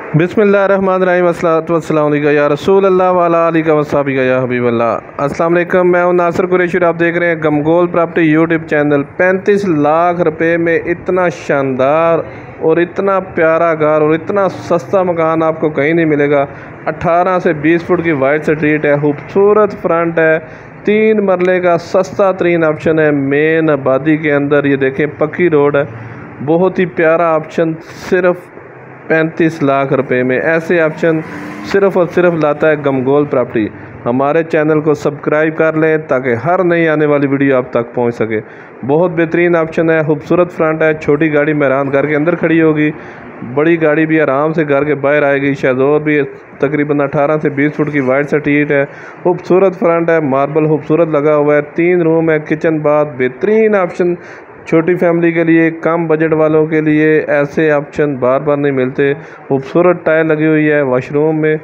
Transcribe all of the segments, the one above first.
बिस्मिल्लाहिर्रहमानिर्रहीम अस्सलातु वस्सलामु अलैका या रसूल अल्लाह वाला आलिका वस्साबिका या हबीब अल्लाह। अस्सलाम वालेकुम, मैं हूं नासिर कुरैशी। आप देख रहे हैं गमगोल प्रॉपर्टी यूट्यूब चैनल। 35 लाख रुपए में इतना शानदार और इतना प्यारा घर और इतना सस्ता मकान आपको कहीं नहीं मिलेगा। 18 से 20 फुट की वाइड स्ट्रीट है, खूबसूरत फ्रंट है, 3 मरले का सस्ता तरीन ऑप्शन है मेन आबादी के अंदर। ये देखें पक्की रोड है, बहुत ही प्यारा ऑप्शन सिर्फ 35 लाख रुपए में। ऐसे ऑप्शन सिर्फ़ और सिर्फ लाता है गमगोल प्रॉपर्टी। हमारे चैनल को सब्सक्राइब कर लें ताकि हर नई आने वाली वीडियो आप तक पहुंच सके। बहुत बेहतरीन ऑप्शन है, खूबसूरत फ्रंट है, छोटी गाड़ी मेहरान घर के अंदर खड़ी होगी, बड़ी गाड़ी भी आराम से घर के बाहर आएगी। शायद और भी तकरीबन 18 से 20 फुट की वाइड स्ट्रीट है, खूबसूरत फ्रंट है, मार्बल खूबसूरत लगा हुआ है, 3 रूम है, किचन बाथ, बेहतरीन ऑप्शन। छोटी फैमिली के लिए, कम बजट वालों के लिए ऐसे ऑप्शन बार बार नहीं मिलते। खूबसूरत टाइल लगी हुई है वॉशरूम में,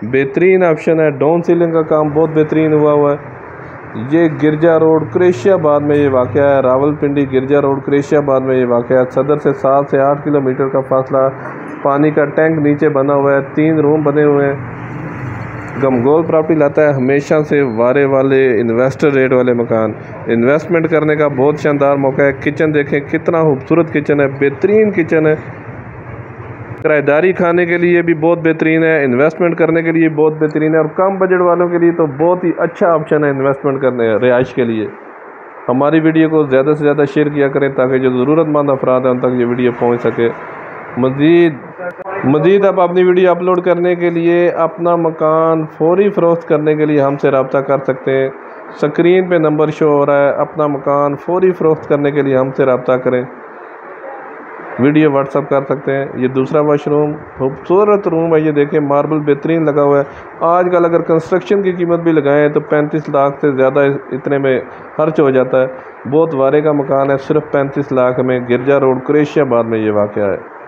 बेहतरीन ऑप्शन है। डाउन सीलिंग का काम बहुत बेहतरीन हुआ है। ये गिरजा रोड कुरैशियाबाद में ये वाक़या है, रावलपिंडी गिरजा रोड कुरैशियाबाद में ये वाक़या है। सदर से 7 से 8 किलोमीटर का फासला। पानी का टैंक नीचे बना हुआ है, 3 रूम बने हुए हैं। गमगोल प्रॉपर्टी लाता है हमेशा से वारे वाले इन्वेस्टर रेट वाले मकान। इन्वेस्टमेंट करने का बहुत शानदार मौका है। किचन देखें कितना खूबसूरत किचन है, बेहतरीन किचन है। किराएदारी खाने के लिए भी बहुत बेहतरीन है, इन्वेस्टमेंट करने के लिए बहुत बेहतरीन है, और कम बजट वालों के लिए तो बहुत ही अच्छा ऑप्शन है इन्वेस्टमेंट करने रिहाइश के लिए। हमारी वीडियो को ज़्यादा से ज़्यादा शेयर किया करें ताकि जो ज़रूरतमंद अफराद हैं उन तक ये वीडियो पहुँच सके। मज़ीद आप अपनी वीडियो अपलोड करने के लिए, अपना मकान फौरी फ़रोख्त करने के लिए हमसे रब्ता कर सकते हैं। स्क्रीन पे नंबर शो हो रहा है, अपना मकान फौरी फ़रोख्त करने के लिए हमसे रब्ता करें। वीडियो व्हाट्सअप कर सकते हैं। ये दूसरा वाशरूम खूबसूरत रूम है, ये देखें मार्बल बेहतरीन लगा हुआ है। आजकल अगर कंस्ट्रक्शन की कीमत भी लगाएं तो 35 लाख से ज़्यादा इतने में खर्च हो जाता है। बहुत वारे का मकान है, सिर्फ 35 लाख में। गिरजा रोड कुरैशियाबाद में ये वाक़या है।